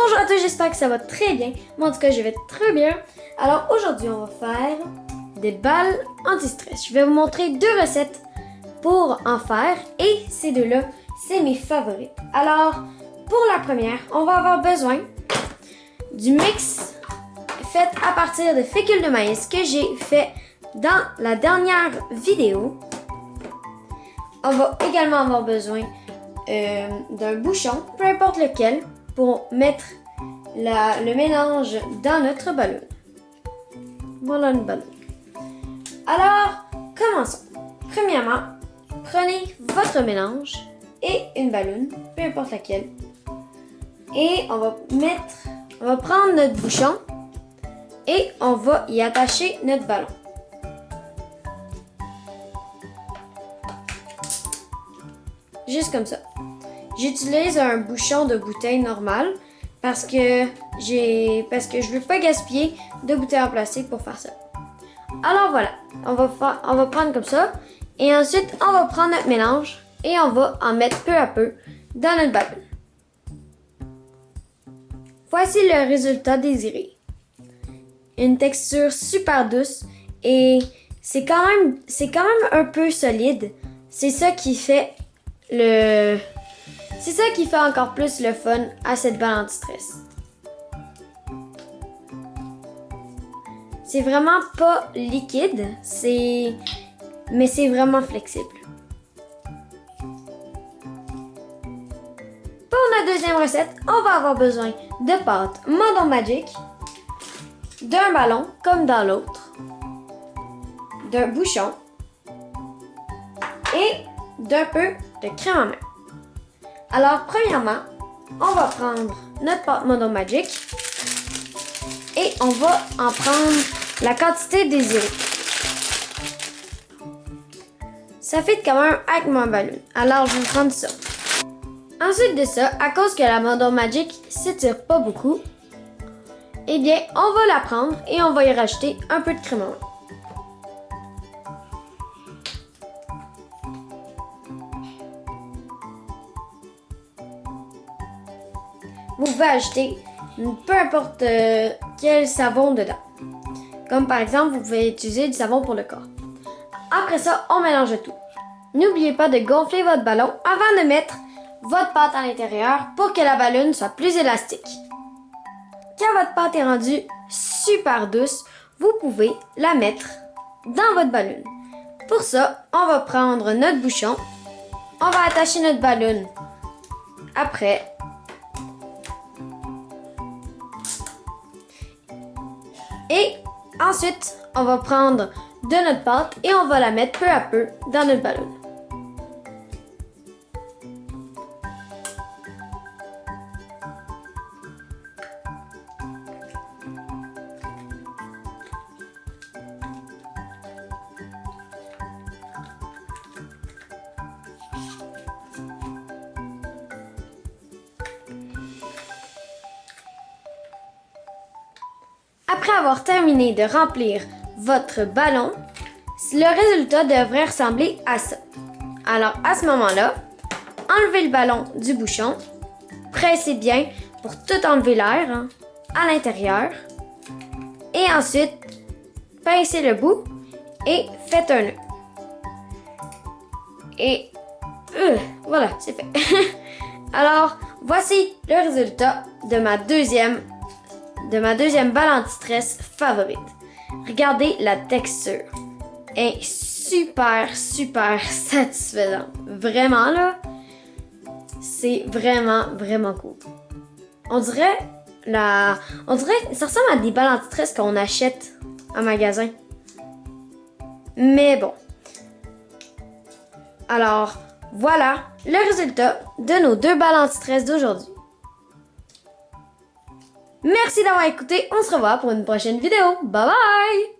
Bonjour à tous, j'espère que ça va très bien. Moi en tout cas, je vais très bien. Alors aujourd'hui, on va faire des balles anti-stress. Je vais vous montrer deux recettes pour en faire et ces deux-là, c'est mes favorites. Alors, pour la première, on va avoir besoin du mix fait à partir de fécule de maïs que j'ai fait dans la dernière vidéo. On va également avoir besoin d'un bouchon, peu importe lequel, pour mettre le mélange dans notre ballon. Voilà une ballon. Alors, commençons. Premièrement, prenez votre mélange et une ballon, peu importe laquelle. Et on va prendre notre bouchon et on va y attacher notre ballon. Juste comme ça. J'utilise un bouchon de bouteille normal parce que je veux pas gaspiller de bouteilles en plastique pour faire ça. Alors voilà, on va prendre comme ça et ensuite on va prendre notre mélange et on va en mettre peu à peu dans notre ballon. Voici le résultat désiré. Une texture super douce et c'est quand même un peu solide. C'est ça qui fait encore plus le fun à cette balle anti-stress. C'est vraiment pas liquide, mais c'est vraiment flexible. Pour notre deuxième recette, on va avoir besoin de pâte Mondo Magic, d'un ballon comme dans l'autre, d'un bouchon et d'un peu de crème à main. Alors, premièrement, on va prendre notre pâte Mondo Magic et on va en prendre la quantité désirée. Ça fait quand même avec mon ballon. Alors, je vais prendre ça. Ensuite de ça, à cause que la Mondo Magic s'étire pas beaucoup, eh bien, on va la prendre et on va y rajouter un peu de crème à main. Vous pouvez ajouter peu importe quel savon dedans. Comme par exemple, vous pouvez utiliser du savon pour le corps. Après ça, on mélange tout. N'oubliez pas de gonfler votre ballon avant de mettre votre pâte à l'intérieur pour que la ballonne soit plus élastique. Quand votre pâte est rendue super douce, vous pouvez la mettre dans votre ballon. Pour ça, on va prendre notre bouchon. On va attacher notre ballon après. Et ensuite, on va prendre de notre pâte et on va la mettre peu à peu dans notre ballon. Après avoir terminé de remplir votre ballon, le résultat devrait ressembler à ça. Alors à ce moment-là, enlevez le ballon du bouchon, pressez bien pour tout enlever l'air à l'intérieur et ensuite pincez le bout et faites un nœud. Et voilà, c'est fait. Alors voici le résultat de ma deuxième balle anti-stress favorite. Regardez la texture. Elle est super satisfaisante. Vraiment là, c'est vraiment cool. On dirait ça ressemble à des balles anti-stress qu'on achète en magasin. Mais bon. Alors, voilà le résultat de nos deux balles anti-stress d'aujourd'hui. Merci d'avoir écouté, on se revoit pour une prochaine vidéo. Bye bye!